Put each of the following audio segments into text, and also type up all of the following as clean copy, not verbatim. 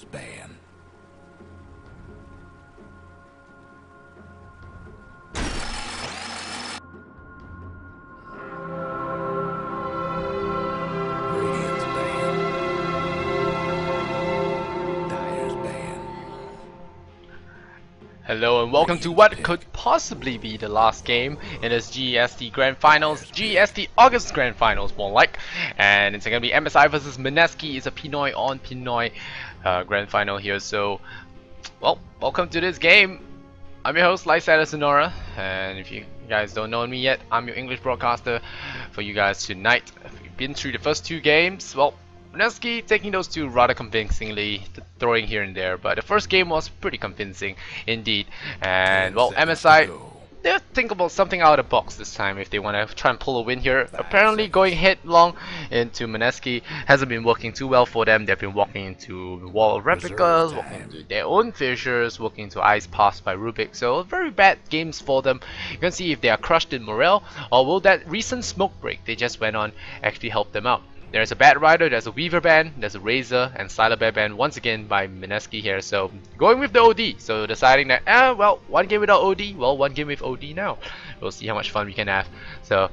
Dyer's ban. Radiant's ban. Dyer's ban. Hello and welcome to what could possibly be the last game in this GEST Grand Finals, GEST August Grand Finals more like, and it's gonna be MSI versus Mineski. It's a Pinoy on Pinoy Grand Final here, so well, welcome to this game. I'm your host, Lysada Sonora, and if you guys don't know me yet, I'm your English broadcaster for you guys tonight. If you've been through the first two games, well, Mineski taking those two rather convincingly, throwing here and there, but the first game was pretty convincing indeed. And well, MSI, they'll think about something out of the box this time if they want to try and pull a win here. Apparently going headlong into Mineski hasn't been working too well for them. They've been walking into wall of replicas, walking into their own fissures, walking into ice passed by Rubik. So very bad games for them. You can see if they are crushed in morale, or will that recent smoke break they just went on actually help them out. There's a Bat Rider, there's a Weaver ban, there's a Razor, and Siler Bear ban once again by Mineski here. So going with the OD, so deciding that well, one game without OD, well, one game with OD now. We'll see how much fun we can have. So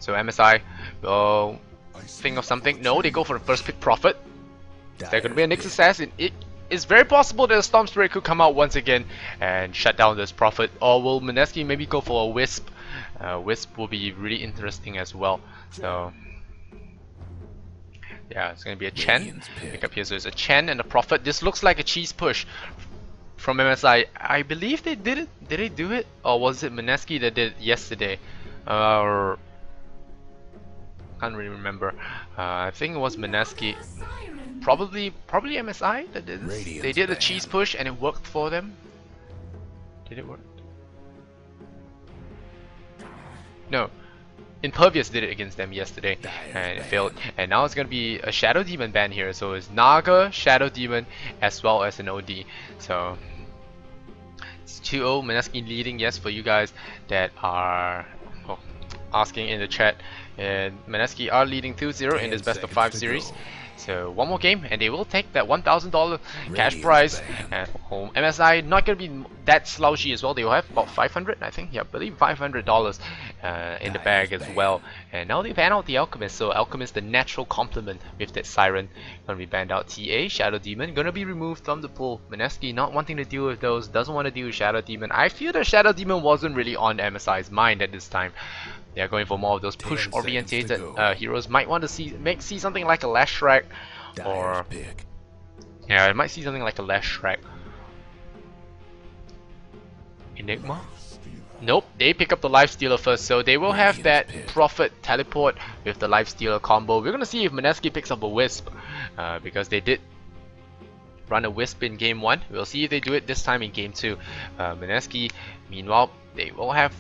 MSI will think of something. No, they go for the first pick Prophet. Is there going to be a Nix Assassin? It is very possible that a Storm Spirit could come out once again and shut down this Prophet. Or will Mineski maybe go for a Wisp? Wisp will be really interesting as well. So yeah, it's gonna be a Chen. Pick up here, so it's a Chen and a Prophet. This looks like a cheese push from MSI. I believe they did it. Did they do it? Or was it Mineski that did it yesterday? Or can't really remember. I think it was Mineski. Probably MSI that did this. They did a cheese push and it worked for them. Did it work? No. Impervious did it against them yesterday and it failed, and now it's gonna be a Shadow Demon ban here, so it's Naga, Shadow Demon, as well as an OD. So it's 2-0, Mineski leading, yes, for you guys that are asking in the chat, and Mineski are leading 2-0 in this best of 5 series. So one more game and they will take that $1,000 cash prize at home. MSI not going to be that slouchy as well. They will have about 500, I think. Yeah, I believe $500 in the bag as well. And now they ban out the Alchemist. So Alchemist, the natural complement with that Siren, going to be banned out. TA, Shadow Demon, going to be removed from the pool. Mineski not wanting to deal with those, doesn't want to deal with Shadow Demon. I feel that Shadow Demon wasn't really on MSI's mind at this time. They are going for more of those push-orientated heroes. Might want to see something like a Lashrak, or yeah, I might see something like a Lashrak. Enigma? Nope, they pick up the Lifestealer first, so they will have that Prophet teleport with the Lifestealer combo. We're gonna see if Mineski picks up a Wisp, because they did run a Wisp in game 1. We'll see if they do it this time in game 2. Mineski, meanwhile, they will have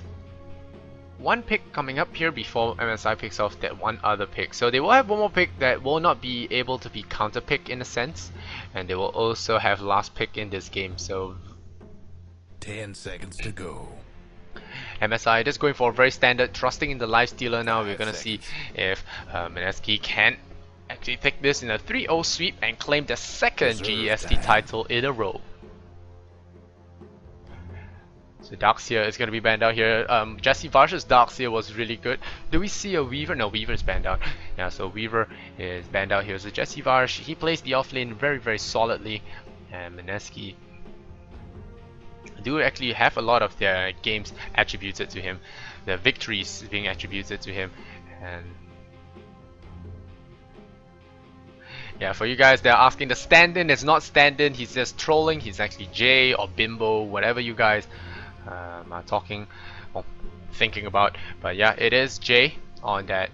one pick coming up here before MSI picks off that one other pick. So they will have one more pick that will not be able to be counter pick in a sense, and they will also have last pick in this game. So 10 seconds to go. MSI just going for a very standard, trusting in the Lifestealer now. We're gonna see if Mineski can actually take this in a 3-0 sweep and claim the second GEST title in a row. So Darkseer is going to be banned out here. Jesse Varsh's Darkseer was really good. Do we see a Weaver? No, Weaver is banned out. Yeah, so Weaver is banned out here. So Jesse Varsh, he plays the offlane very, very solidly. And Mineski do actually have a lot of their games attributed to him. The victories being attributed to him. And yeah, for you guys that are asking, the stand-in is not stand-in. He's just trolling. He's actually Jay or Bimbo, whatever you guys are talking or thinking about. But yeah, it is Jay on that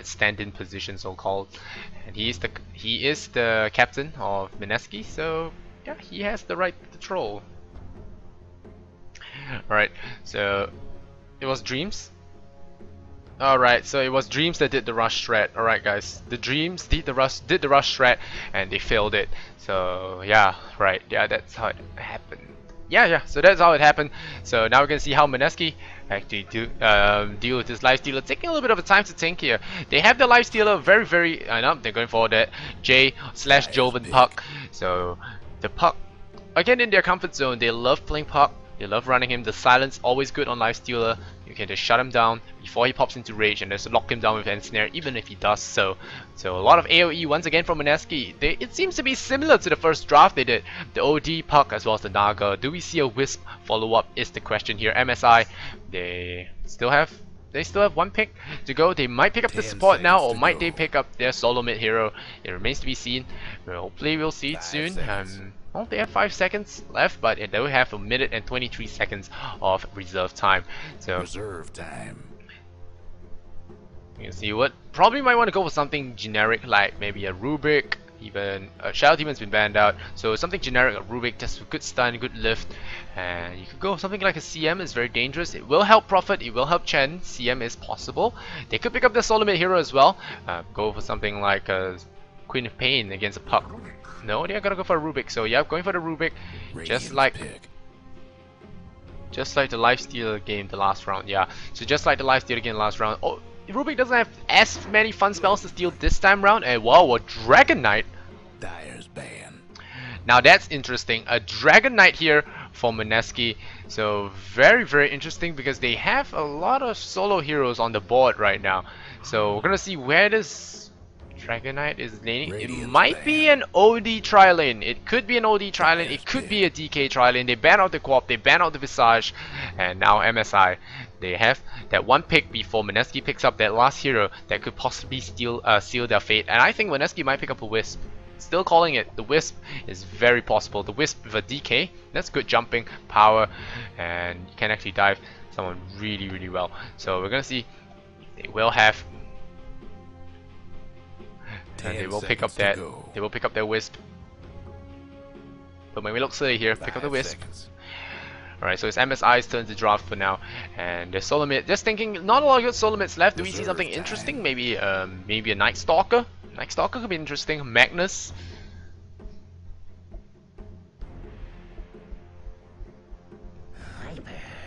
stand-in position, so called, and he is the captain of Mineski. So yeah, he has the right to troll. Alright, so it was Dreams. Alright, so it was Dreams that did the rush strat. Alright guys, the Dreams did the rush strat and they failed it. So yeah, right, yeah, that's how it happened. Yeah, so that's how it happened. So now we can see how Mineski actually deal with this life stealer. Taking a little bit of a time to think here. They have the life stealer very. I know they're going for that J/Joven puck. So the puck again in their comfort zone. They love playing puck. They love running him. The silence always good on life stealer. You can just shut him down before he pops into rage and just lock him down with ensnare, even if he does so. So a lot of AoE once again from Mineski. It seems to be similar to the first draft they did. The OD puck as well as the Naga. Do we see a Wisp follow up is the question here. MSI, they still have one pick to go. They might pick up the support now, or might they pick up their solo mid hero? It remains to be seen. Well, hopefully we'll see it soon. Well, they have 5 seconds left, but they do have 1 minute and 23 seconds of reserve time. So Reserve time. you can see what probably might want to go for something generic, like maybe a Rubik. Even Shadow Demon's been banned out, so something generic, a Rubik, just a good stun, good lift, and you could go something like a CM. Is very dangerous. It will help Prophet, it will help Chen. CM is possible. They could pick up the solo mid hero as well. Go for something like a Queen of Pain against a puck. No, they're gonna go for a Rubik. So yeah, going for the Rubik, just like the lifestealer game the last round. Yeah, so just like the lifestealer game last round. Oh, Rubik doesn't have as many fun spells to steal this time round. And wow, a Dragon Knight. Dyer's ban. Now that's interesting. A Dragon Knight here for Mineski. So very interesting because they have a lot of solo heroes on the board right now. So we're gonna see where this Dragon Knight is laning. It might be an OD tri-lane. It could be an OD tri-lane. It could be a DK tri-lane. They ban out the co-op. They ban out the Visage. And now MSI. They have that one pick before Mineski picks up that last hero that could possibly seal their fate. And I think Mineski might pick up a Wisp. Still calling it. The Wisp is very possible. The Wisp with a DK. That's good jumping power. And you can actually dive someone really well. So we're going to see. They will have... And they will pick up that. They will pick up their Wisp. But when we look silly here, pick up the Wisp. Alright, so it's MSI's turn to draft for now, and the solo mid. Just thinking, not a lot of good solo mids left. Do we see something interesting? Maybe, maybe a Night Stalker. Night Stalker could be interesting. Magnus.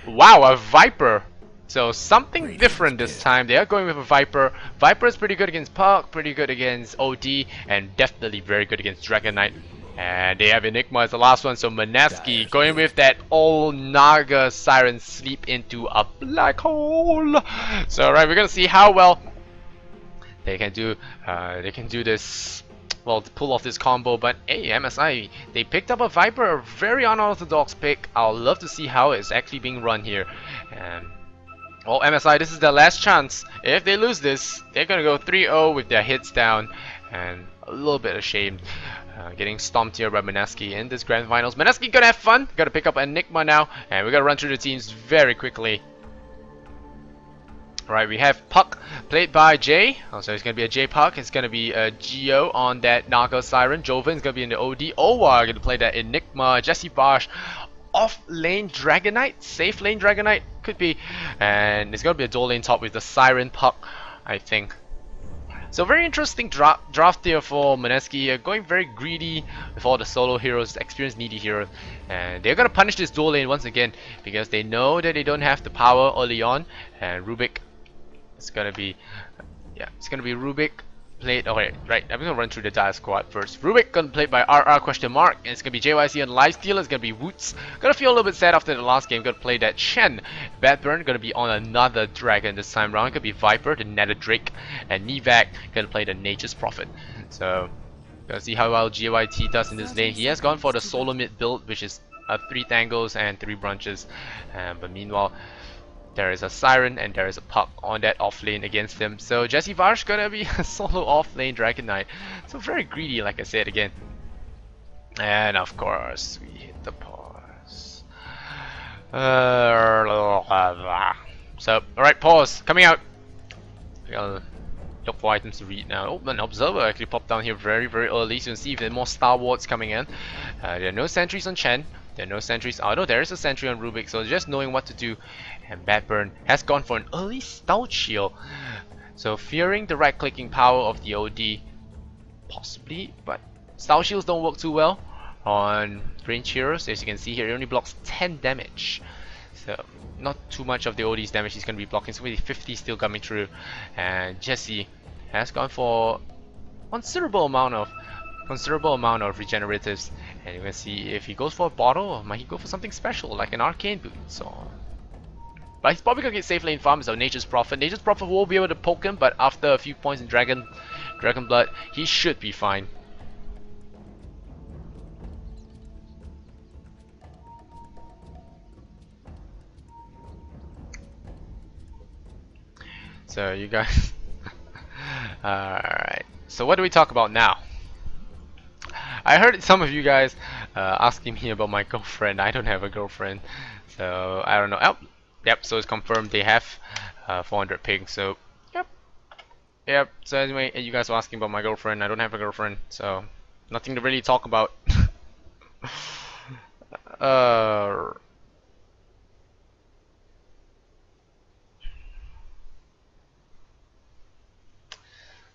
Wow, a Viper. So something different this time. They are going with a Viper. Viper is pretty good against Puck, pretty good against OD, and definitely very good against Dragon Knight. And they have Enigma as the last one, so Mineski going with that old Naga Siren Sleep into a black hole. So right, we're gonna see how well they can do. They can do this. Well, to pull off this combo. But hey, MSI, they picked up a Viper, a very unorthodox pick. I'll love to see how it's actually being run here. Well, MSI, this is their last chance. If they lose this, they're gonna go 3-0 with their hits down, and a little bit ashamed. Getting stomped here by Mineski in this grand finals. Mineski gonna have fun. Gotta pick up Enigma now, and we gotta run through the teams very quickly. Alright, we have Puck played by Jay. So it's gonna be a J Puck. It's gonna be a Geo on that Naga Siren. Joven is gonna be in the OD. Owa gonna play that Enigma. Jesse Bosch. Off lane Dragonite, safe lane Dragonite could be, and it's gonna be a dual lane top with the Siren Puck, I think. So very interesting draft here for Mineski, going very greedy with all the solo heroes, experience needy heroes, and they're gonna punish this dual lane once again because they know that they don't have the power early on. And Rubik, it's gonna be, yeah, it's gonna be Rubik. Played, okay, right, I'm gonna run through the Dire squad first. Rubik gonna play by RR question mark, and it's gonna be JYC on Lifestealer, it's gonna be Woots. Gonna feel a little bit sad after the last game, gonna play that Chen. Badburn gonna be on another dragon this time round, gonna be Viper, the Nether Drake, and Nivak gonna play the Nature's Prophet. So, gonna see how well JYT does in this lane. He has gone for the solo mid build, which is 3 tangles and 3 branches, but meanwhile, there is a Siren and there is a Puck on that off lane against him. So Jesse Varsh gonna be a solo off lane Dragon Knight. So very greedy, like I said again. And of course, we hit the pause. So, alright, pause. Coming out. We gotta look for items to read now. Oh, an Observer actually popped down here very early. So you can see if there are more Star Wards coming in. There are no sentries on Chen. There are no sentries. Although there is a sentry on Rubik, so just knowing what to do. And Badburn has gone for an early Stout Shield. So fearing the right clicking power of the OD, possibly, but Stout Shields don't work too well on range heroes. As you can see here, it only blocks 10 damage. So not too much of the OD's damage he's going to be blocking. So maybe 50 still coming through, and Jesse has gone for considerable amount of regeneratives, and you're gonna see if he goes for a bottle or might he go for something special like an arcane boots. Or but he's probably gonna get safe lane farm, so Nature's Prophet. Nature's Prophet will be able to poke him, but after a few points in Dragon Blood, he should be fine. So you guys alright, so what do we talk about now? I heard some of you guys asking me about my girlfriend. I don't have a girlfriend, so I don't know. Oh, yep, so it's confirmed they have 400 ping, so yep. So anyway, you guys were asking about my girlfriend. I don't have a girlfriend, so nothing to really talk about.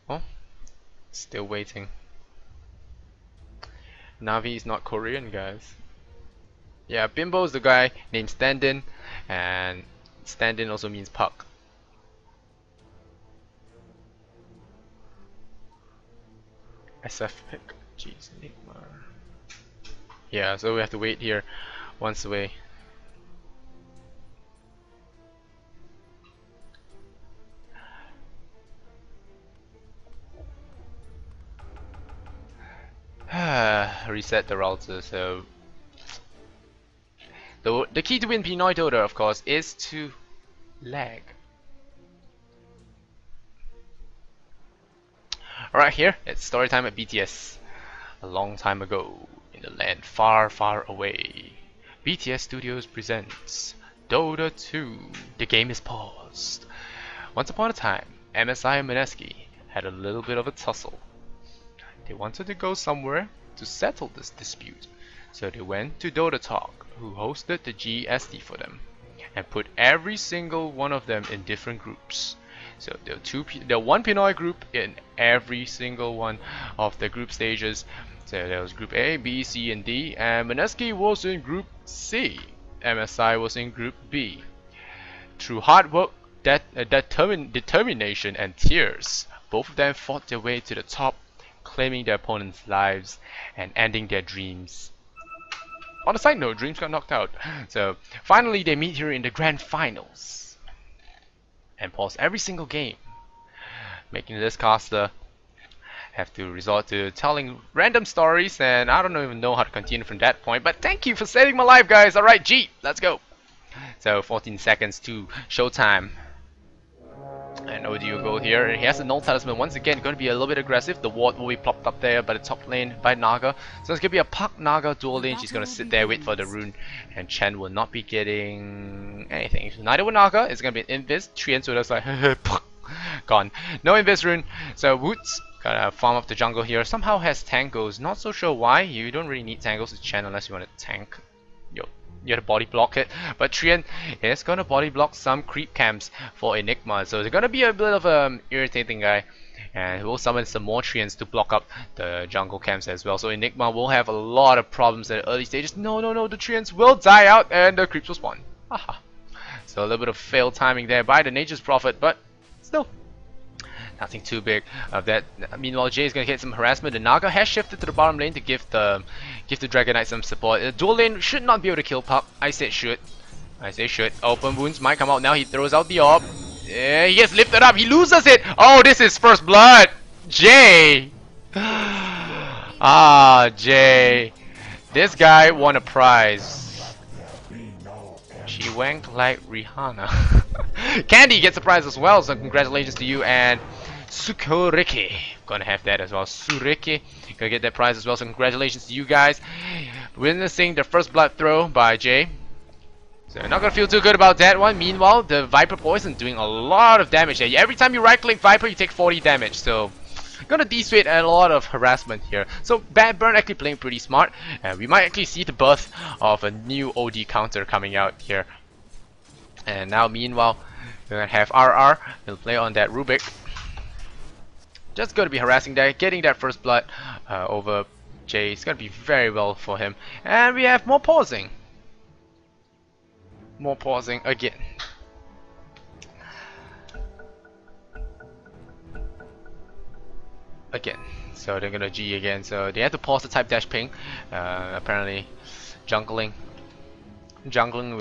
Oh, still waiting. Navi is not Korean, guys. Yeah, Bimbo is the guy named Standin, and Standin also means puck. SF pick. Jeez, Enigma. Yeah, so we have to wait here once away. Reset the router. So the key to win Pinoy Dota, of course, is to lag. Alright, here it's story time at BTS. A long time ago, in a land far, far away, BTS Studios presents Dota 2. The game is paused. Once upon a time, MSI and Mineski had a little bit of a tussle. They wanted to go somewhere to settle this dispute, so they went to Dota Talk, who hosted the GEST for them, and put every single one of them in different groups. So there are one Pinoy group in every single one of the group stages. So there was group A, B, C, and D, and Mineski was in group C. MSI was in group B. Through hard work, determination, and tears, both of them fought their way to the top, claiming their opponents' lives and ending their dreams. On a side note, dreams got knocked out. So finally they meet here in the grand finals and pause every single game, making this caster have to resort to telling random stories, and I don't even know how to continue from that point, but thank you for saving my life, guys. Alright, G, let's go. So 14 seconds to showtime. And OD will go here, and he has a null talisman. Once again, going to be a little bit aggressive. The ward will be plopped up there by the top lane by Naga. So it's going to be a Puck Naga dual lane. She's going to sit there, wait for the rune, and Chen will not be getting anything. Neither will Naga. It's going to be an invis. Trian, so that's like gone. No invis rune. So Woods gonna farm up the jungle here. Somehow has tangles. Not so sure why. You don't really need tangles to Chen unless you want to tank. You have to body block it, but Trian is gonna body block some creep camps for Enigma, so they're gonna be a bit of a irritating guy, and we'll summon some more Trians to block up the jungle camps as well. So Enigma will have a lot of problems at the early stages. No, the Trians will die out, and the creeps will spawn. Haha. So a little bit of failed timing there by the Nature's Prophet, but still nothing too big of that. Meanwhile, Jay is gonna get some harassment. The Naga has shifted to the bottom lane to give the Dragon Knight some support. The dual lane should not be able to kill Puck. I say should. Open wounds might come out now. He throws out the orb. Yeah, he gets lifted up. He loses it. Oh, this is first blood. Jay. Jay. This guy won a prize. She wanked like Rihanna. Candy gets a prize as well, so congratulations to you, and Sukuriki gonna have that as well. Suriki gonna get that prize as well, so congratulations to you guys. Witnessing the first blood throw by Jay. So not gonna feel too good about that one. Meanwhile, the Viper Poison doing a lot of damage there. Every time you right click Viper, you take 40 damage, so gonna dissuade a lot of harassment here. So Bad Burn actually playing pretty smart, and we might actually see the birth of a new OD counter coming out here. And now meanwhile, we're gonna have RR. He'll play on that Rubik. Just gonna be harassing there, getting that first blood over Jay. It's gonna be very well for him. And we have more pausing. More pausing again. Again. So they're gonna G again. So they have to pause the type dash ping. Apparently, jungling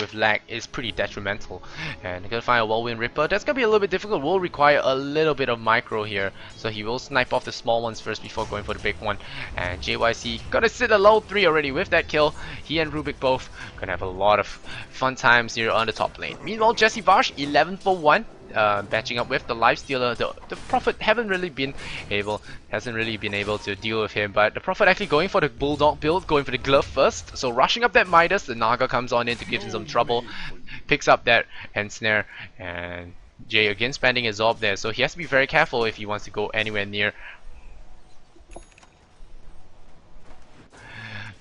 with lag is pretty detrimental, and they're gonna find a whirlwind ripper. That's gonna be a little bit difficult. Will require a little bit of micro here, so he will snipe off the small ones first before going for the big one. And JYC gonna sit a low 3 already with that kill. He and Rubik both gonna have a lot of fun times here on the top lane. Meanwhile, Jesse Varsh 11 for 1. Batching up with the lifestealer. The Prophet hasn't really been able to deal with him, but the Prophet actually going for the bulldog build, going for the glove first. So rushing up that Midas, the Naga comes on in to give him some trouble, picks up that snare, and Jay again spending his orb there. So he has to be very careful if he wants to go anywhere near.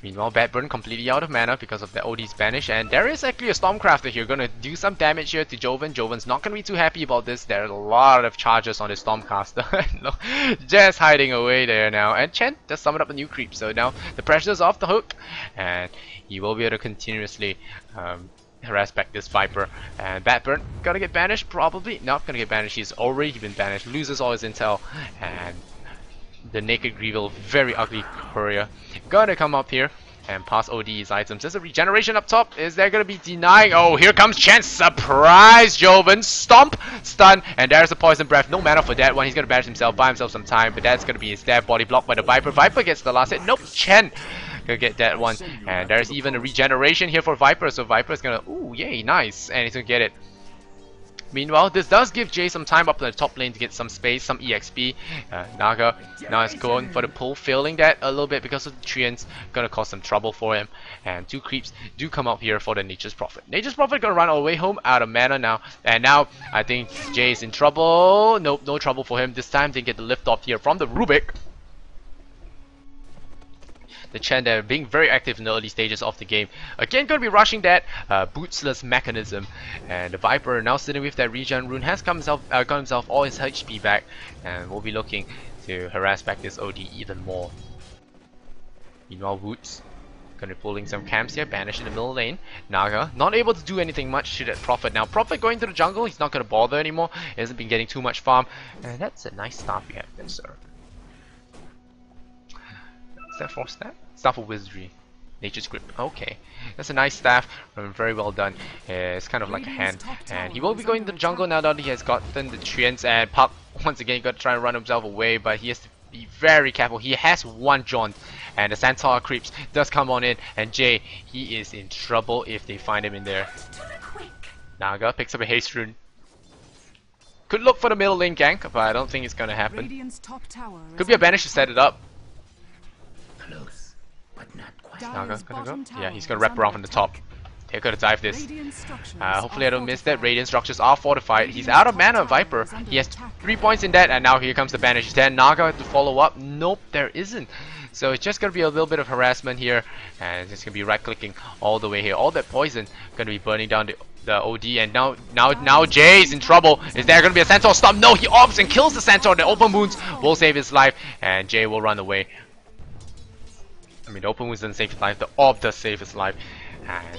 Meanwhile, Badburn completely out of mana because of the OD's banish, and there is actually a Stormcrafter here gonna do some damage here to Joven. Joven's not gonna be too happy about this. There are a lot of charges on the Stormcaster. Just hiding away there now, and Chen just summoned up a new creep, so now the pressure's off the hook, and he will be able to continuously harass back this Viper. And Badburn gonna get banished, probably not gonna get banished. He's already been banished, loses all his intel, and the Naked Greevil, very ugly courier, gonna come up here and pass OD his items. There's a regeneration up top. Is there gonna be denying? Oh, here comes Chance. Surprise, Joven. Stomp, stun, and there's a poison breath. No mana for that one. He's gonna banish himself, buy himself some time, but that's gonna be his death. Body blocked by the Viper. Viper gets the last hit. Nope, Chen gonna get that one. And there's even a regeneration here for Viper, so Viper's gonna, ooh, yay, nice, and he's gonna get it. Meanwhile, this does give Jay some time up in the top lane to get some space, some EXP. Naga now is going for the pull, failing that a little bit because of the treants. Gonna cause some trouble for him. And 2 creeps do come up here for the Nature's Prophet. Nature's Prophet gonna run all the way home out of mana now. And now I think Jay is in trouble. Nope, no trouble for him. This time they get the lift off here from the Rubik. The Chen there being very active in the early stages of the game. Again, going to be rushing that bootsless mechanism. And the Viper now sitting with that regen rune has got himself all his HP back, and will be looking to harass back this OD even more. Meanwhile, Woods going to be pulling some camps here, banish in the middle lane. Naga not able to do anything much to that Prophet. Now Prophet going to the jungle, he's not going to bother anymore. He hasn't been getting too much farm, and that's a nice staff you have there, sir. Is that 4 staff? Staff of Wizardry. Nature's Grip. Okay. That's a nice staff. Very well done. It's kind of like a hand. And he will be going to the jungle now that he has gotten the treants. And Puck, once again, got to try and run himself away. But he has to be very careful. He has 1 jaunt. And the Centaur creeps does come on in. And Jay, he is in trouble if they find him in there. Naga picks up a haste rune. Could look for the middle lane gank, but I don't think it's going to happen. Could be a banish to set it up. Naga gonna go? Yeah, he's gonna wrap around from the top. They're gonna dive this. Hopefully I don't miss that. Radiant structures are fortified. He's out of mana, Viper. He has 3 points in that, and now here comes the banish. Is there Naga to follow up? Nope, there isn't. So it's just gonna be a little bit of harassment here, and it's gonna be right clicking all the way here. All that poison gonna be burning down the OD, and now Jay's in trouble. Is there gonna be a Centaur stomp? No, he orbs and kills the Centaur. The open wounds will save his life, and Jay will run away. I mean, the open wounds doesn't save his life, the orb does save his life. And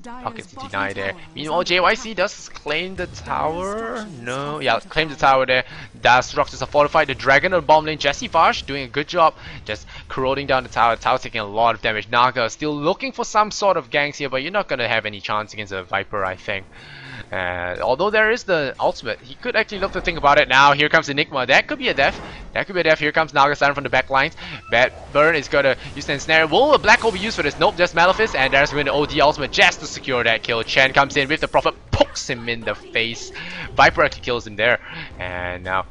Pockets denied there. Meanwhile, JYC does claim the tower. No, yeah, claim the tower there. The structures are fortified. The dragon on bomb lane, Jesse Varsh doing a good job, just corroding down the tower. The tower taking a lot of damage. Naga still looking for some sort of ganks here, but you're not gonna have any chance against a Viper, I think. Although there is the ultimate, he could actually look to think about it now. Here comes Enigma. That could be a death. That could be a death. Here comes Naga Siren from the back lines. Badburn is gonna use the ensnare. Will a black hole be used for this? Nope, just Malefice. And there's going to OD ultimate just to secure that kill. Chen comes in with the Prophet, pokes him in the face. Viper actually kills him there. And now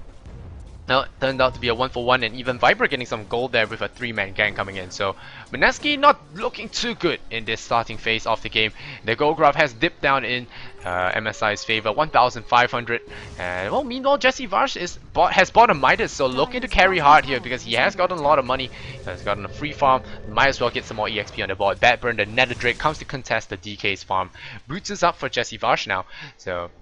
it turned out to be a 1-for-1, and even Viper getting some gold there with a 3-man gang coming in. So Mineski not looking too good in this starting phase of the game. The gold graph has dipped down in MSI's favor, 1,500. And well, meanwhile, Jesse Varsh has bought a Midas, so looking to carry hard here because he has gotten a lot of money. He's gotten a free farm. Might as well get some more EXP on the board. Badburn, the Nether Drake, comes to contest the DK's farm. Boots is up for Jesse Varsh now. So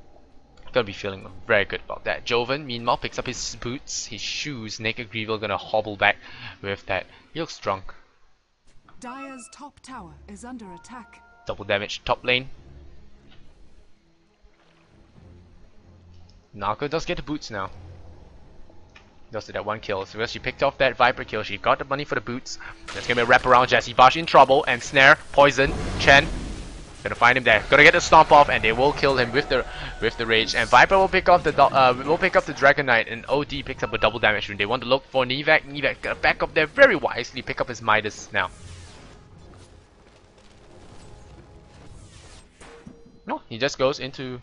gonna be feeling very good about that. Joven, meanwhile, picks up his boots, his shoes. Naked Greevil gonna hobble back with that. He looks drunk. Dire's top tower is under attack. Double damage top lane. Naga does get the boots now. Does that one kill. So as she picked off that Viper kill, she got the money for the boots. There's gonna be a wrap around Jesse. Bosch in trouble, and snare, poison, Chen. Gonna find him there. Gonna get the stomp off, and they will kill him with the rage. And Viper will pick up the Dragon Knight, and OD picks up a double damage rune. They want to look for Nevac. Nevac gonna back up there very wisely, pick up his Midas now. No, he just goes into.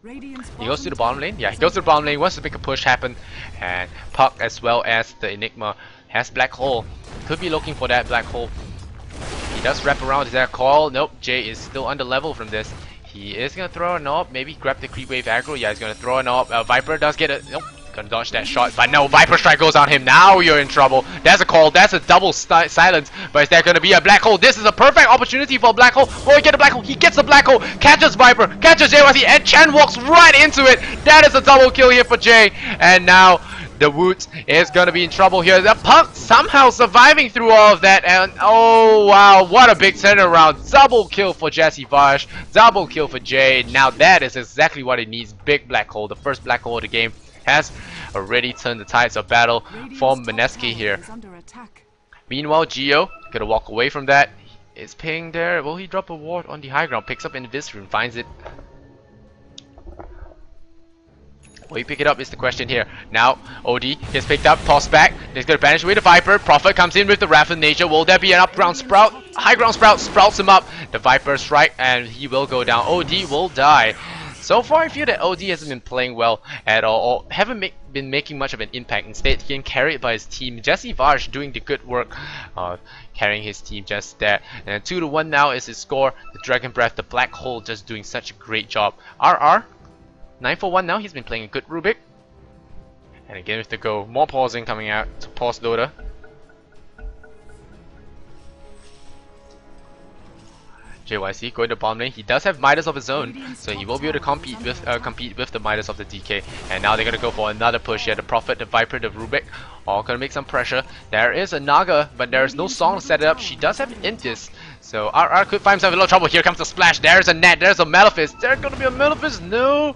He goes to the bottom lane. Yeah, he goes to the bottom lane. Wants to make a push happen, and Puck as well as the Enigma has Black Hole. Could be looking for that Black Hole. He does wrap around. Is that a call? Nope. Jay is still under level from this. He is gonna throw an orb. Maybe grab the creep wave aggro. Yeah, he's gonna throw an orb. Viper does get a. Nope. Gonna dodge that shot, but no. Viper strike goes on him. Now you're in trouble. That's a call. That's a double silence. But is that gonna be a Black Hole? This is a perfect opportunity for a Black Hole. Will he get a Black Hole? He gets a Black Hole. Catches Viper. Catches JYC, and Chen walks right into it. That is a double kill here for Jay. And now the Woods is gonna be in trouble here. The Puck somehow surviving through all of that, and oh wow, what a big turnaround. Double kill for Jesse Vash, double kill for Jay. Now that is exactly what he needs. Big Black Hole, the first Black Hole of the game, has already turned the tides of battle for Mineski here. Meanwhile, Geo gonna walk away from that. Is ping there. Will he drop a ward on the high ground? Picks up Invis rune, finds it. Will he pick it up is the question here. Now, OD gets picked up, tossed back. He's going to banish away the Viper. Prophet comes in with the Wrath of Nature. Will there be an up ground sprout? High ground sprout sprouts him up. The Viper strike, and he will go down. OD will die. So far, I feel that OD hasn't been playing well at all, or haven't been making much of an impact. Instead, getting carried by his team. Jesse Varsh doing the good work of carrying his team just there. And 2-1 now is his score. The Dragon Breath, the Black Hole, just doing such a great job. RR 9-for-1 now. He's been playing a good Rubik. And again with the go. More pausing coming out to pause loader. JYC going to bottom lane. He does have Midas of his own, so he will be able to compete with the Midas of the DK. And now they're gonna go for another push here. The Prophet, the Viper, the Rubik, all gonna make some pressure. There is a Naga, but there is no song to set it up. She does have Intis, so RR could find himself in a little trouble. Here comes the splash. There's a net. There's a Malefice. There's gonna be a Malefice. No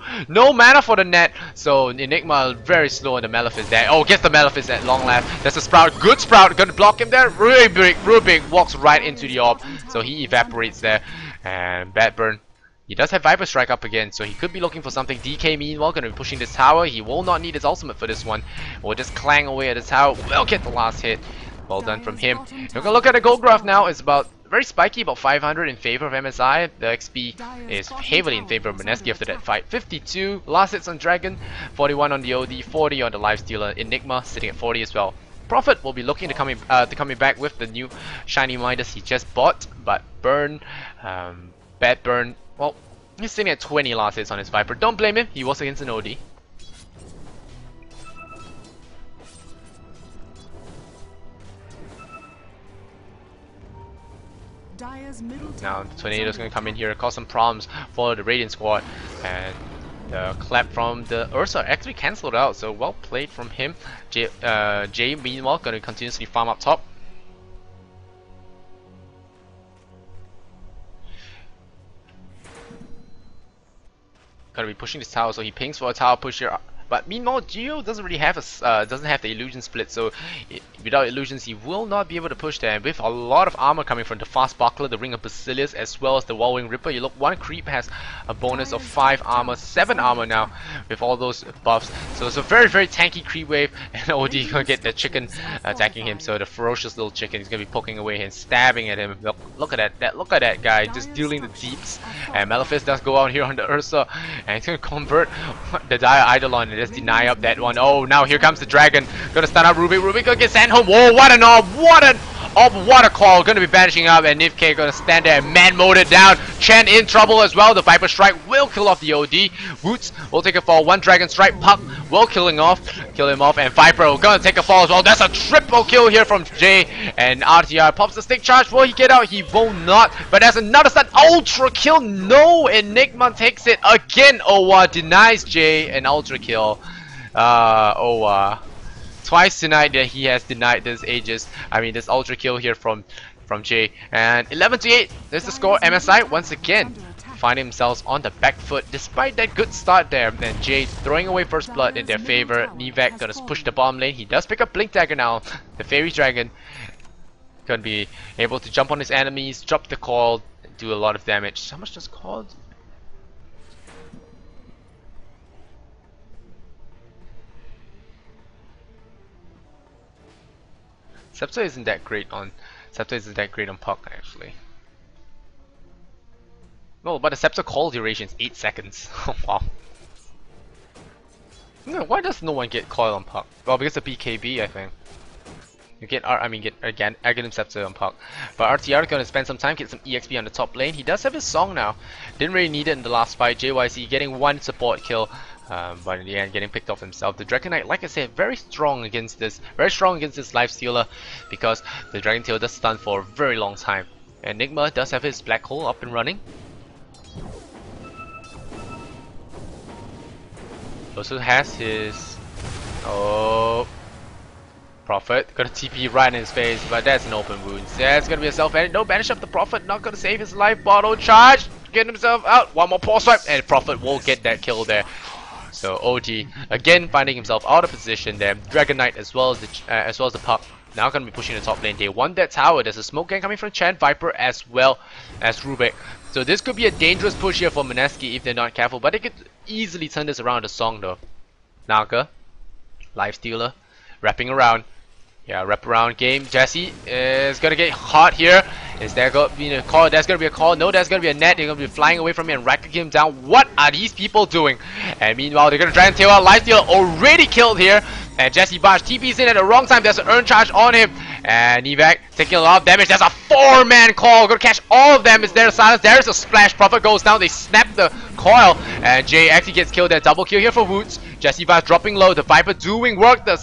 mana for the net. So Enigma very slow on the Malefice there. Oh, gets the Malefice at long last. There's a Sprout. Good Sprout. Gonna block him there. Rubik walks right into the orb, so he evaporates there. And bad burn. He does have Viper Strike up again, so he could be looking for something. DK meanwhile gonna be pushing this tower. He will not need his ultimate for this one. Will just clang away at the tower. Will get the last hit. Well done from him. We're gonna look at the gold graph now. It's about very spiky, about 500 in favor of MSI. The XP is heavily in favor of Mineski after that fight. 52 last hits on Dragon, 41 on the OD, 40 on the Lifestealer. Enigma sitting at 40 as well. Prophet will be looking to coming back with the new shiny Midas he just bought, but burn, bad burn. Well, he's sitting at 20 last hits on his Viper. Don't blame him. He was against an OD. Now Tornado's going to come in here, cause some problems for the Radiant squad, and the clap from the Ursa actually cancelled out, so well played from him. Jay meanwhile going to continuously farm up top. Gonna be pushing this tower, so he pings for a tower push here. But meanwhile, Geo doesn't really have the illusion split, so without illusions, he will not be able to push there. And with a lot of armor coming from the fast buckler, the Ring of Basilius, as well as the Wallwing Ripper, you look, one creep has a bonus of 5 armor, 7 armor now with all those buffs. So it's a very tanky creep wave, and OD gonna get the chicken attacking him. So the ferocious little chicken is gonna be poking away and stabbing at him. Look at that! Look at that guy just dealing the deeps. And Malefice does go out here on the Ursa, and he's gonna convert the Dire Eidolon and just deny up that one. Oh, now here comes the Dragon. Gonna stun up Rubik. Rubik gonna get sent home. Whoa, what an orb! What an orb! What a call! Gonna be banishing up, and Nivk gonna stand there and man mode it down. Chen in trouble as well. The Viper Strike will kill off the OD. Woots will take a fall. One Dragon Strike. Puck will kill him off, and Viper will gonna take a fall as well. That's a triple kill here from Jay, and RTR pops the stick charge. Will he get out? He will not. But there's another stun. Ultra kill. No, Enigma takes it again. Owa denies Jay an ultra kill. Owa. Twice tonight that he has denied this this ultra kill here from Jay. And 11-8. There's the score. MSI once again finding themselves on the back foot despite that good start there. And Jade throwing away first blood in their favor. Nivek gonna push the bottom lane. He does pick up Blink Dagger now. The Fairy Dragon gonna be able to jump on his enemies, drop the coil, do a lot of damage. How much does coil? Scepter isn't that great on Puck actually. No, but the Scepter call duration is 8 seconds. Wow. No, why does no one get coil on Puck? Well, because of BKB, I think. You get get again Aghanim Scepter on Puck. But RTR gonna spend some time, get some EXP on the top lane. He does have his song now. Didn't really need it in the last fight. JYC getting one support kill. But in the end, getting picked off himself. The Dragon Knight, like I said, very strong against this life stealer because the Dragon Tail does stun for a very long time. Enigma does have his black hole up and running. Also has his Prophet. Got a TP right in his face, but that's an open wound. That's gonna be a self-edit. No, banish up the Prophet, not gonna save his life. Bottle charge, getting himself out. One more pause swipe, and Prophet will get that kill there. So OG again finding himself out of position there. Dragon Knight as well as the Puck now gonna be pushing the top lane. They want that tower. There's a smoke gang coming from Chan, Viper as well as Rubik. So this could be a dangerous push here for Mineski if they're not careful. But they could easily turn this around. The song though. Naga, Life Stealer, wrapping around. Yeah, wrap around game. Jesse is gonna get hot here. Is there gonna be a call? There's gonna be a call. No, there's gonna be a net. They're gonna be flying away from me and racking him down. What are these people doing? And meanwhile, they're gonna try and tail out. Lifesteal already killed here. And Jesse Barge TP's in at the wrong time. There's an earn charge on him. And Evac taking a lot of damage. There's a 4-man call. Gonna catch all of them. Is there a silence? There's a splash. Prophet goes down. They snap the coil. And Jay actually gets killed there. Double kill here for Woods. Jesse Barge dropping low. The Viper doing work. The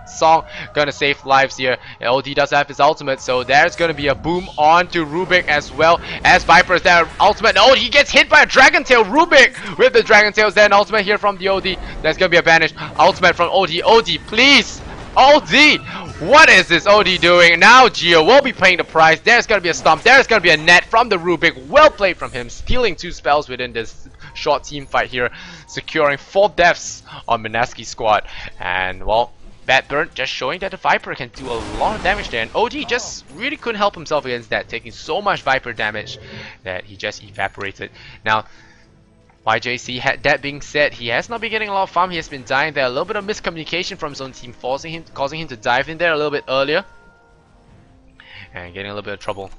song gonna save lives here. OD does have his ultimate, so there's gonna be a boom onto Rubik as well as Viper's there. Ultimate. Oh, he gets hit by a Dragon Tail. Rubik with the Dragon Tails. Then ultimate here from the OD. There's gonna be a banish. Ultimate from OD. OD, please. OD, what is this OD doing? Now Geo will be paying the price. There's gonna be a stomp. There's gonna be a net from the Rubik. Well played from him, stealing 2 spells within this short team fight here, securing 4 deaths on Mineski's squad. And well, Bad Burn just showing that the Viper can do a lot of damage there, and OD just really couldn't help himself against that, taking so much Viper damage that he just evaporated. Now, YJC, that being said, he has not been getting a lot of farm. He has been dying there. A little bit of miscommunication from his own team, causing him to dive in there a little bit earlier and getting a little bit of trouble.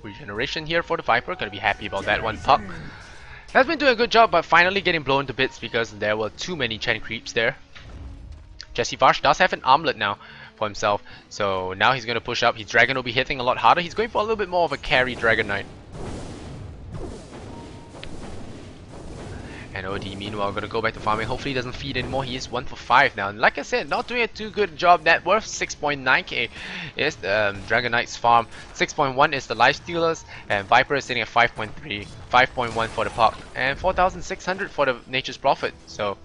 Regeneration here for the Viper, gonna be happy about that one. Puck has been doing a good job, but finally getting blown to bits because there were too many Chen creeps there. Jesse Varsh does have an armlet now for himself, so now he's gonna push up. His Dragon will be hitting a lot harder. He's going for a little bit more of a carry Dragon Knight. And OD meanwhile gonna go back to farming. Hopefully he doesn't feed anymore. He is 1 for 5 now. And like I said, not doing a too good job. Net worth 6.9k is the Dragon Knight's farm. 6.1 is the Life Stealers. And Viper is sitting at 5.3. 5.1 for the Puck. And 4,600 for the Nature's Prophet. So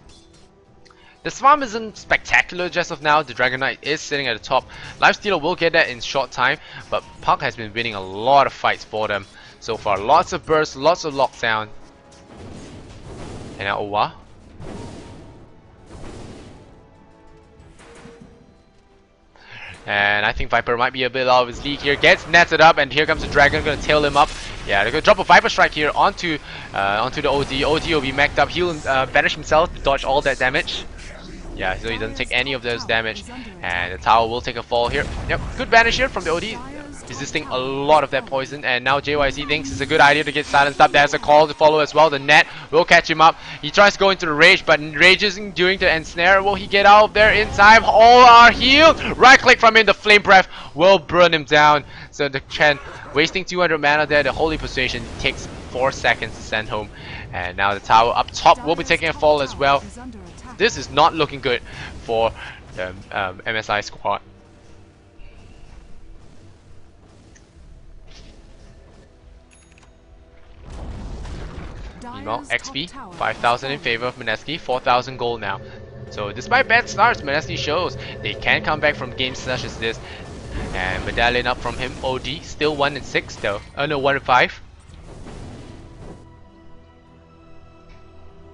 this farm isn't spectacular just of now. The Dragon Knight is sitting at the top. Lifestealer will get that in short time. But Puck has been winning a lot of fights for them so far. Lots of bursts, lots of lockdown. And now Owa. And I think Viper might be a bit out of his league here. Gets netted up, and here comes the Dragon, gonna tail him up. Yeah, they're gonna drop a Viper Strike here onto the OD. OD will be maxed up. He'll banish himself to dodge all that damage. Yeah, so he doesn't take any of those damage. And the tower will take a fall here. Yep, good banish here from the OD. Resisting a lot of that poison, and now JYC thinks it's a good idea to get silenced up. There's a call to follow as well. The net will catch him up. He tries to go into the rage, but rage isn't doing the ensnare. Will he get out of there in time? All are healed. Right click from him. The flame breath will burn him down. So the Chen wasting 200 mana there. The holy persuasion takes 4 seconds to send home, and now the tower up top will be taking a fall as well. This is not looking good for the MSI squad. Meanwhile, XP 5,000 in favor of Mineski, 4,000 gold now. So despite bad starts, Mineski shows they can come back from games such as this. And medallion up from him, OD, still 1 and 6 though. Oh no, 1 and 5.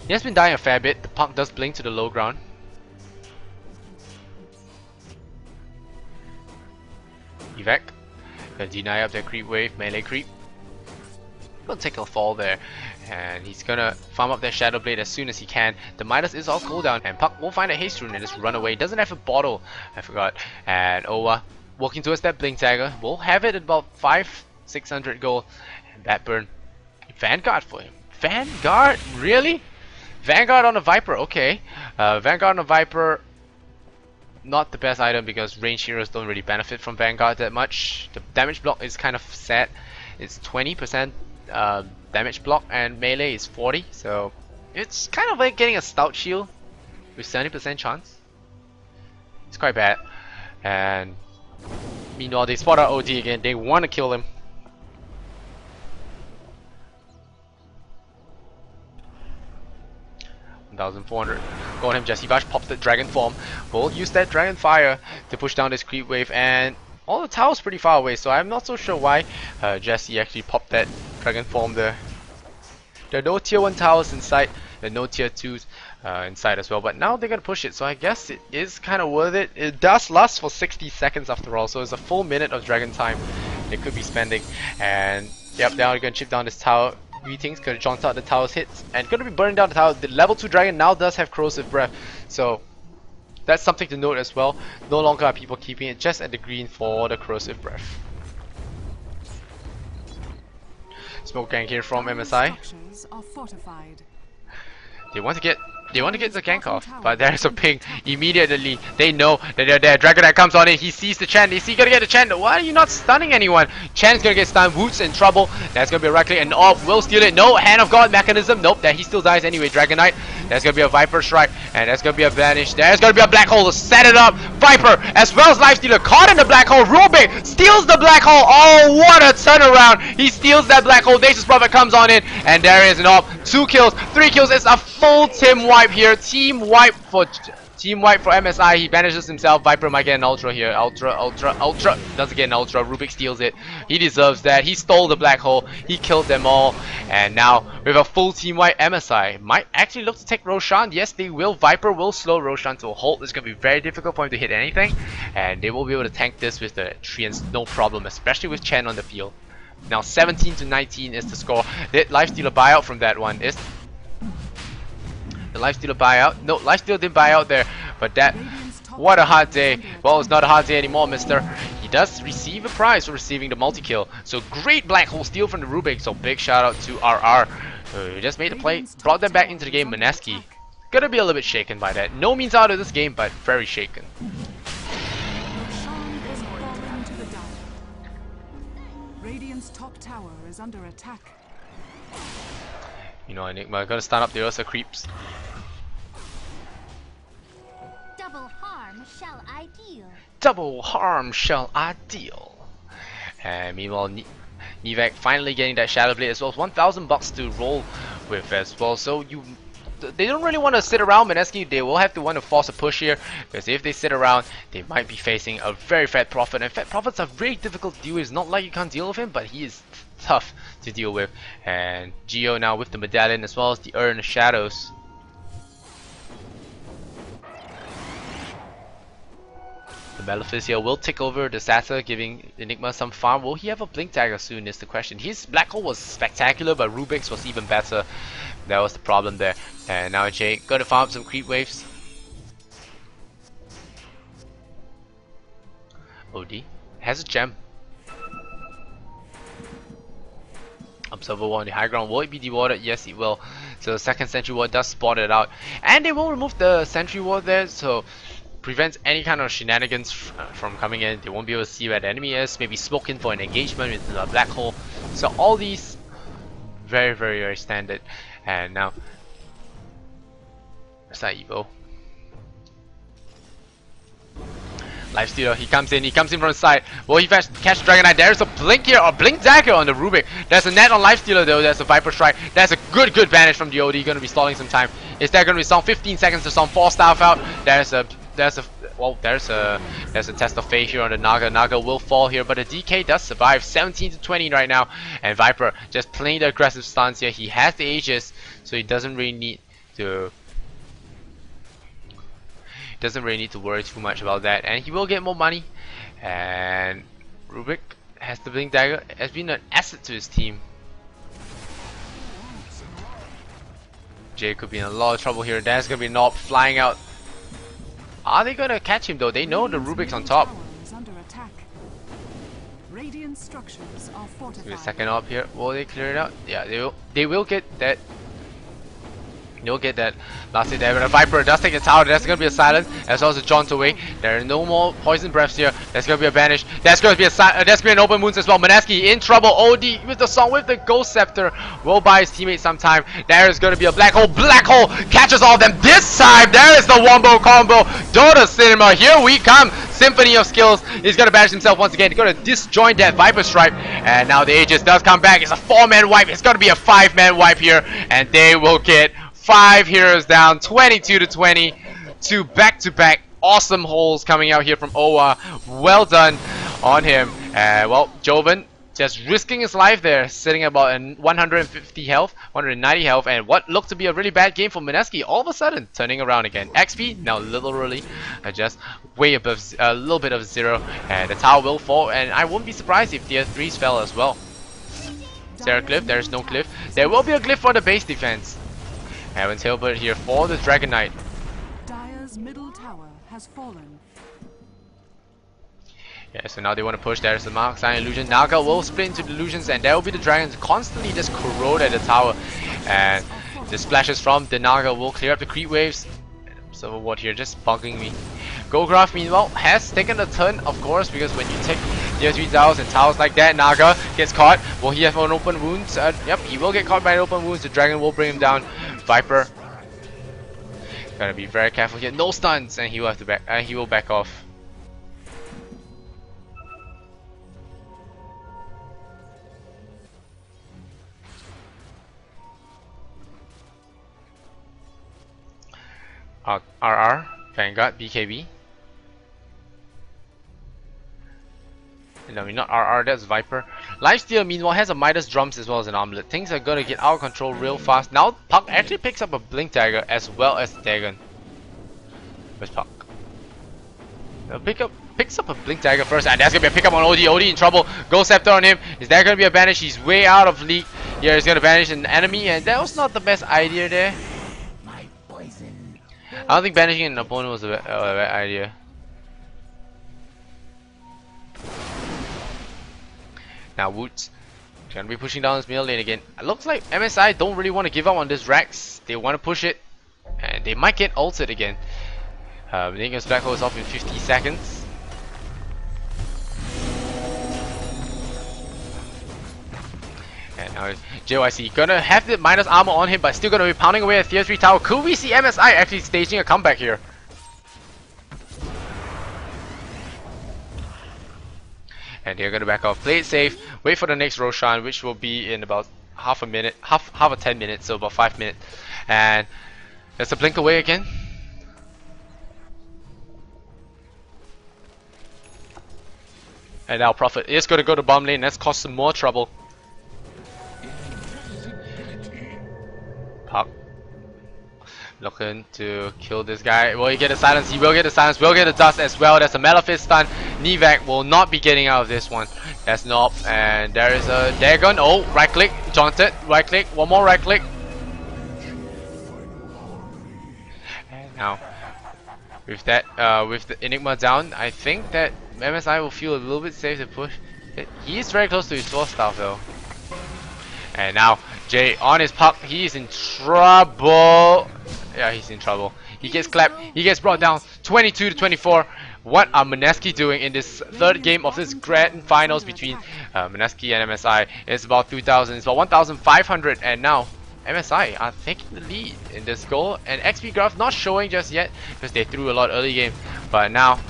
He has been dying a fair bit. The puck does blink to the low ground. Evac. Gonna deny up their creep wave, melee creep. Gonna take a fall there. And he's gonna farm up that Shadow Blade as soon as he can. The Midas is all cooldown, and Puck will find a haste rune and just run away. Doesn't have a bottle, I forgot. And Owa walking towards that Blink Dagger. Will have it at about 600 gold. And that burn. Vanguard for him. Vanguard? Really? Vanguard on a Viper, okay. Vanguard on a Viper, not the best item because range heroes don't really benefit from Vanguard that much. The damage block is kind of set. It's 20% damage block and melee is 40, so it's kind of like getting a stout shield with 70% chance. It's quite bad. And meanwhile they spot out OD again. They want to kill him. $1,400. Go on him, Jesse Bash pops the dragon form. Will use that dragon fire to push down this creep wave, and all the towers pretty far away, so I'm not so sure why Jesse actually popped that dragon form there. There are no tier 1 towers inside, there are no tier 2s inside as well, but now they're gonna push it, so I guess it is kind of worth it. It does last for 60 seconds after all, so it's a full minute of dragon time they could be spending. And yep, now they're gonna chip down this tower. Greetings, gonna jaunt out the tower's hits and gonna be burning down the tower. The level 2 dragon now does have corrosive breath, so that's something to note as well. No longer are people keeping it just at the green for the corrosive breath. Smoke gank here from MSI. They want to get the gank off, but there's a ping immediately. They know that they're there. Dragonite comes on in. He sees the Chen. Is he gonna get the Chen? Why are you not stunning anyone? Chen's gonna get stunned. Woot's in trouble. That's gonna be a right click, and will steal it. No, Hand of God mechanism. Nope, that he still dies anyway. Dragonite. There's gonna be a Viper strike, and there's gonna be a vanish. There's gonna be a black hole to set it up. Viper as well as Lifestealer caught in the black hole. Rubik steals the black hole. Oh, what a turnaround! He steals that black hole. Nature's Prophet comes on in, and there is an AWP. 2 kills, 3 kills. It's a full team wipe here. Team wipe for MSI. He banishes himself. Viper might get an ultra here. Ultra. Doesn't get an ultra. Rubik steals it. He deserves that. He stole the black hole. He killed them all. And now with a full team wipe, MSI might actually look to take Roshan. Yes, they will. Viper will slow Roshan to a halt. It's going to be very difficult for him to hit anything. And they will be able to tank this with the Treants, no problem, especially with Chen on the field. Now 17-19 is the score. Did Lifestealer buy out from that one? Is the Lifestealer buyout? No, Lifestealer didn't buy out there, but that, what a hard day. Well, it's not a hard day anymore, mister. He does receive a prize for receiving the multi-kill. So great black hole steal from the Rubik, so big shout out to RR. He just made the play, brought them back into the game. Mineski gonna be a little bit shaken by that. No means out of this game, but very shaken. Radiant's top tower is under attack. You know, Enigma gonna stand up the Ursa creeps. Double harm shall I deal. Double harm shall I deal. And meanwhile, Nivek finally getting that Shadow Blade as well. 1,000 bucks to roll with as well. So they don't really want to sit around. Mineski, they will have to want to force a push here, because if they sit around, they might be facing a very Fat Prophet. And Fat Prophets are very difficult to deal with. It's not like you can't deal with him, but he is tough to deal with. And Geo now with the medallion as well as the Urn of Shadows. The Maleficia will take over the Sata, giving Enigma some farm. Will he have a Blink Dagger soon is the question. His Black Hole was spectacular, but Rubik's was even better. That was the problem there. And now Jay gonna farm some creep waves. OD has a gem. Observer Wall on the high ground. Will it be dewarded? Yes, it will. So the second Sentry Ward does spot it out. And they will remove the Sentry Ward there, so prevents any kind of shenanigans from coming in. They won't be able to see where the enemy is. Maybe smoke in for an engagement with the black hole. So all these very standard. And now MSI-Evo Lifestealer, he comes in from the side. Will he catch the Dragon Knight? There's a blink here, or blink dagger on the Rubik. There's a net on Lifestealer though, there's a Viper Strike. That's a good banish from the OD, gonna be stalling some time. Is there gonna be some 15 seconds to some 4 staff out? There's a test of fate here on the Naga. Naga will fall here, but the DK does survive. 17 to 20 right now, and Viper just playing the aggressive stance here. He has the Aegis, so he doesn't really need to worry too much about that, and he will get more money. And Rubik has the blink dagger, has been an asset to his team. Jay could be in a lot of trouble here. There's gonna be an AWP flying out. Are they gonna catch him though? They know the Rubik's on top. Radiant structures are fortified. The second AWP here. Will they clear it out? Yeah, they will get that. You'll get that last hit there, but a Viper does take the tower. There's gonna be a silence as well as a jaunt away. There are no more poison breaths here. There's gonna be a vanish. There's gonna be an open wounds as well. Mineski in trouble. OD with the song with the Ghost Scepter will buy his teammate some time. There is gonna be a black hole. Black hole catches all of them this time. There is the wombo combo. Dota Cinema. Here we come. Symphony of Skills. He's gonna banish himself once again. He's gonna disjoint that Viper Stripe, and now the Aegis does come back. It's a 4-man wipe. It's gonna be a 5-man wipe here, and they will get 5 heroes down, 22 to 20. 2 back-to-back awesome holes coming out here from Owa. Well done on him. Well, Joven just risking his life there, sitting about 150 health, 190 health, and what looked to be a really bad game for Mineski, all of a sudden turning around again. XP now literally just way above a little bit of 0, and the tower will fall, and I wouldn't be surprised if tier 3s fell as well. Is there a cliff? There is no cliff. There will be a cliff for the base defense. Heaven's Hilbert here for the Dragon Knight. Dire's middle tower has fallen. Yeah, so now they want to push. There's the Mark Sign Illusion. Naga will split into the illusions, and there will be the dragons constantly just corrode at the tower. And the splashes from the Naga will clear up the creep waves. So what here? Just bugging me. Gograph meanwhile has taken a turn, of course, because when you take tier 3 towers and towers like that, Naga gets caught. Will he have an open wounds? Yep, he will get caught by an open wounds. The dragon will bring him down. Viper gotta be very careful here. No stuns, and he will have to back. He will back off. RR, Vanguard, BKB. No, not RR, that's Viper. Lifesteal meanwhile has a Midas drums as well as an armlet. Things are gonna get out of control real fast. Now Puck actually picks up a blink dagger as well as Dagon. Where's Puck? Picks up a blink dagger first, and that's gonna be a pickup on OD. OD in trouble. Ghost Scepter on him. Is there gonna be a banish? He's way out of league. Yeah, he's gonna banish an enemy, and that was not the best idea there. I don't think banishing an opponent was a bad idea. Now Woods gonna be pushing down his middle lane again. It looks like MSI don't really want to give up on this Rax. They want to push it, and they might get ulted again. Ninja's Black Hole is off in 50 seconds. And now JYC gonna have the minus armor on him, but still gonna be pounding away at tier 3 tower. Could we see MSI actually staging a comeback here? And they're gonna back off, play it safe, wait for the next Roshan, which will be in about half a minute, half a 10 minutes, so about 5 minutes. And there's a blink away again. And now Prophet is gonna go to bomb lane. That's caused some more trouble. Puck looking to kill this guy. Will he get a silence? He will get a silence. Will get a dust as well. There's a Malefic stun. Nivek will not be getting out of this one. That's not. And there is a Dagon. Oh, right click, jaunted. Right click. One more right click. And now, with that, with the Enigma down, I think that MSI will feel a little bit safe to push. He is very close to his 4 staff though. And now Jay on his Puck. He is in trouble. Yeah, he's in trouble. He gets clapped. He gets brought down 22 to 24. What are Mineski doing in this 3rd game of this grand finals between Mineski and MSI? It's about 2,000. It's about 1,500, and now MSI are taking the lead in this goal. And XP graph not showing just yet because they threw a lot early game. But now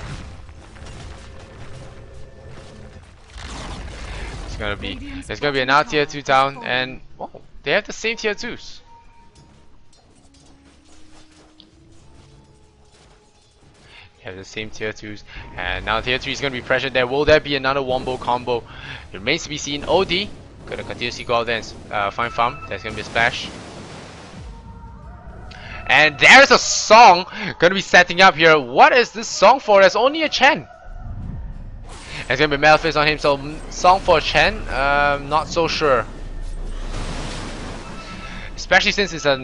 There's gonna be another tier 2 down, and oh, they have the same tier 2s. They have the same tier 2s, and now tier 3 is gonna be pressured there. Will there be another wombo combo? It remains to be seen. OD gonna continuously go out there and find farm. There's gonna be a splash. And there's a song gonna be setting up here. What is this song for? There's only a Chen. There's gonna be Malefice on him, so song for Chen, not so sure. Especially since it's a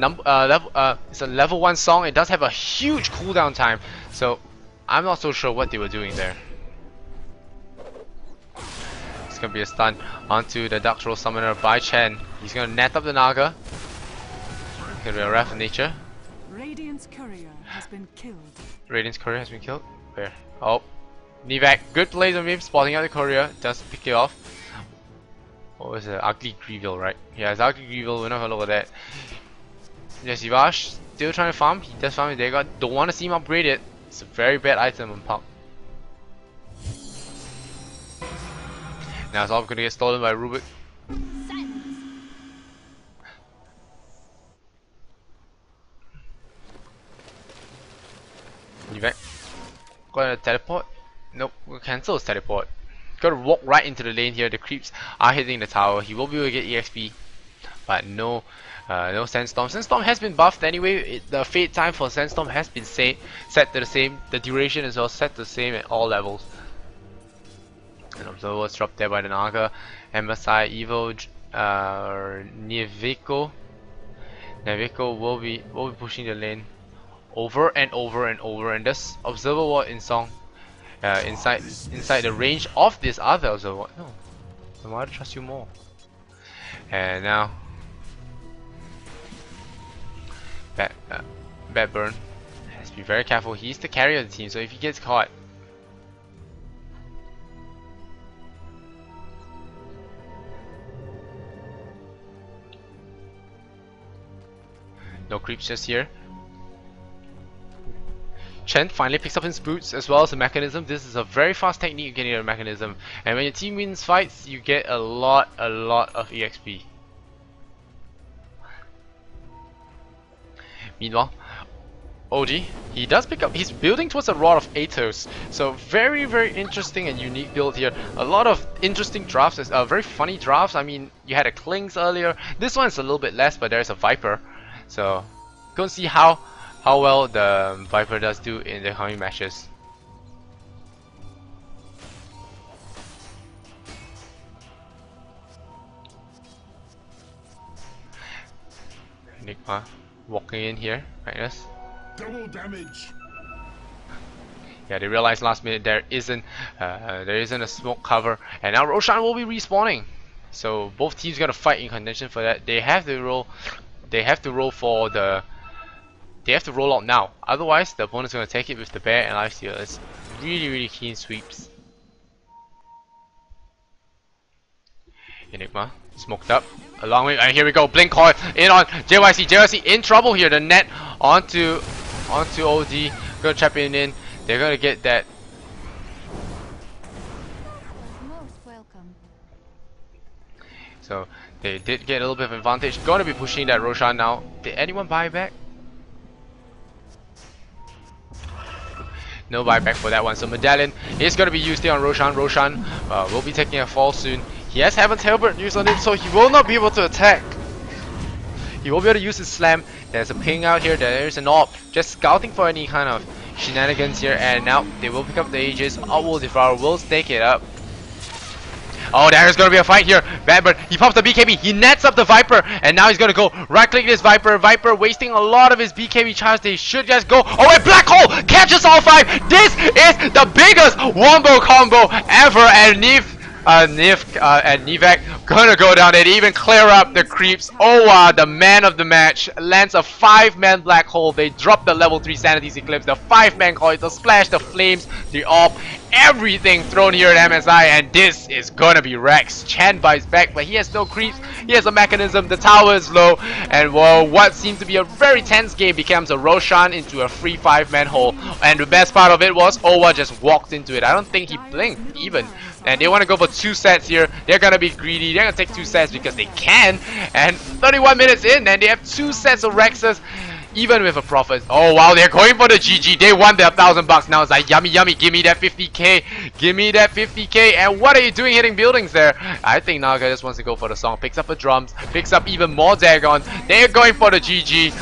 level 1 song, it does have a huge cooldown time. So I'm not so sure what they were doing there. It's gonna be a stun onto the Dark Troll Summoner by Chen. He's gonna net up the Naga. It's gonna be a Wrath of Nature. Radiant's courier has been killed. Radiant's courier has been killed. Where? Oh, Nivek, good plays on him, spotting out the courier. Does pick it off. Oh, it's an ugly Greevil, right? Yeah, it's ugly Greevil. We're not gonna look at that. Yes, Yvash still trying to farm. He does farm his Dagger. Don't want to see him upgraded. It's a very bad item on Puck. Now it's all gonna get stolen by Rubik. Nivek, gonna teleport? Nope, we'll cancel his teleport. Gotta walk right into the lane here. The creeps are hitting the tower. He will be able to get EXP, but no Sandstorm. Sandstorm has been buffed anyway. The fade time for Sandstorm has been set to the same. The duration is also set to the same at all levels. And Observer was dropped there by the Naga. MSI-EvoGT, Nevico will be pushing the lane over and over and over. And this Observer Ward in song. Inside the range of this other Observer. No, I want to trust you more. And now, Bad Burn has to be very careful. He's the carrier of the team, so if he gets caught, no creeps just here. Chen finally picks up his boots as well as a mechanism. This is a very fast technique you can get a mechanism, and when your team wins fights, you get a lot of EXP. Meanwhile, OD, he does pick up. He's building towards a Rod of Athos, so very interesting and unique build here. A lot of interesting drafts, very funny drafts. I mean, you had a Klings earlier. This one's a little bit less, but there's a Viper, so go and see how well the Viper does do in the coming matches. Enigma walking in here, Magnus. Double damage. Yeah, they realized last minute there isn't a smoke cover, and now Roshan will be respawning. So both teams gonna fight in contention for that. They have to roll. They have to roll for the. They have to roll out now. Otherwise, the opponent's gonna take it with the bear and lifesteal. It's really keen sweeps. Enigma smoked up. A long way, and here we go. Blink coil in on JYC. JYC in trouble here. The net onto OD. Gonna trap it in. They're gonna get that. Most welcome. So they did get a little bit of advantage. Gonna be pushing that Roshan now. Did anyone buy back? No buyback for that one. So Medallion is going to be used here on Roshan. Roshan will be taking a fall soon. He has Heaven's Halberd used on him, so he will not be able to attack. He will be able to use his slam. There's a ping out here. There is an AWP. Just scouting for any kind of shenanigans here. And now they will pick up the Aegis. Outworld Devourer will stake it up. Oh, there is going to be a fight here. Badbird, he pops the BKB, he nets up the Viper, and now he's going to go right-click this Viper. Viper wasting a lot of his BKB charge. They should just go. Oh, and Black Hole catches all 5. This is the biggest wombo combo ever, and Nivek gonna go down and even clear up the creeps. Owa, the man of the match, lands a 5-man Black Hole. They drop the level 3 Sanity's Eclipse, the 5-man coil, the splash, the flames, the AWP, everything thrown here at MSI, and this is gonna be Rex. Chen bites back, but he has no creeps, he has a mechanism, the tower is low, and well, what seemed to be a very tense game becomes a Roshan into a free 5-man hole. And the best part of it was Owa just walked into it. I don't think he blinked even. and they want to go for 2 sets here. They're gonna be greedy. They're gonna take 2 sets because they can. And 31 minutes in, and they have 2 sets of Rexes. Even with a profit. Oh wow, they're going for the GG. They won their $1,000 now. It's like yummy yummy. Give me that 50k. Give me that 50k. And what are you doing hitting buildings there? I think Naga just wants to go for the song. Picks up a drums. Picks up even more Dagon. They're going for the GG.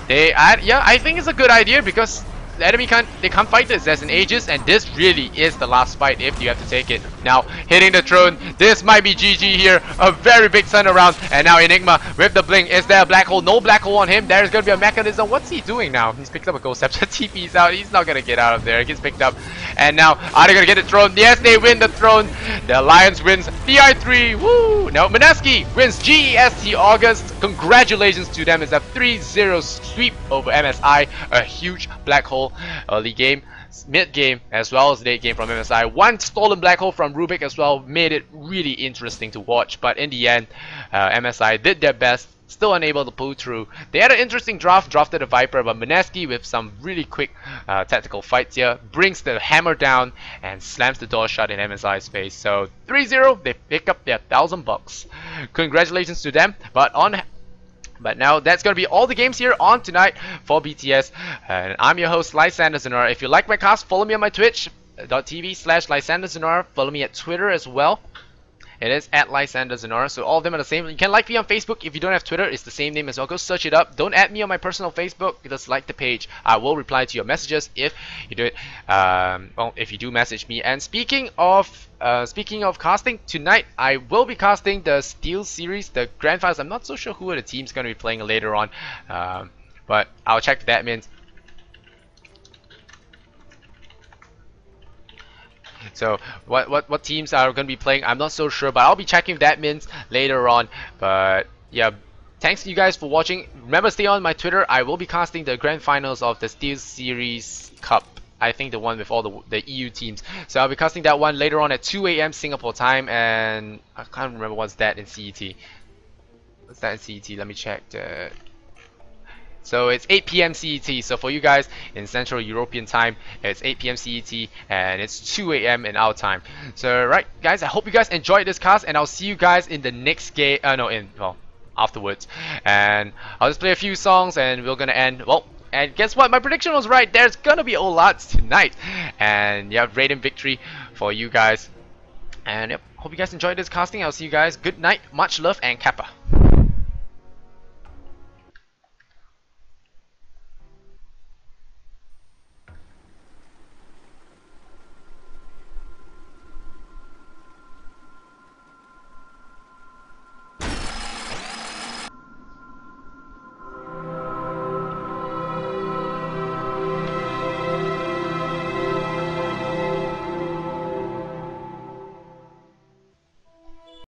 Yeah, I think it's a good idea because the enemy can't fight this. There's an Aegis, and this really is the last fight if you have to take it. Now, hitting the throne, this might be GG here. A very big turnaround, and now Enigma with the blink. Is there a black hole? No black hole on him. There's gonna be a mechanism. What's he doing now? He's picked up a Ghost Scepter. TP's out. He's not gonna get out of there. He gets picked up, and now are they gonna get the throne? Yes, they win the throne. The Alliance wins DI3. Woo! Now Mineski wins GEST August. Congratulations to them. It's a 3-0 sweep over MSI. A huge black hole early game, mid game, as well as late game from MSI. One stolen black hole from Rubik as well made it really interesting to watch, but in the end MSI did their best, still unable to pull through. They had an interesting drafted a Viper, but Mineski with some really quick tactical fights here brings the hammer down and slams the door shut in MSI's face. So 3-0, they pick up their $1,000. Congratulations to them. But now that's gonna be all the games here on tonight for BTS, and I'm your host Lysander Zenora. If you like my cast, follow me on my Twitch.tv/Lysander Zenora. Follow me at Twitter as well. It is at Lysander Zenora, so all of them are the same. You can like me on Facebook. If you don't have Twitter, it's the same name as well. Go search it up. Don't add me on my personal Facebook. Just like the page. I will reply to your messages if you do it. Well, if you do message me. And speaking of casting, tonight I will be casting the Steel series, the Grand Finals. I'm not so sure who the team's going to be playing later on, but I'll check the admins. So what teams are going to be playing, I'm not so sure, but I'll be checking the admins later on. But yeah, thanks to you guys for watching. Remember, stay on my Twitter. I will be casting the Grand Finals of the Steel Series Cup. I think the one with all the EU teams. So I'll be casting that one later on at 2 AM Singapore time, and I can't remember what's that in CET. What's that in CET? Let me check. So it's 8 PM CET. So for you guys in Central European time, it's 8 PM CET, and it's 2 AM in our time. So right, guys, I hope you guys enjoyed this cast, and I'll see you guys in the next game. Afterwards. And I'll just play a few songs, and we're gonna end. Well, and guess what? My prediction was right. There's gonna be Olats tonight, and yeah, Raiden victory for you guys. And yep, hope you guys enjoyed this casting. I'll see you guys. Good night, much love, and Kappa.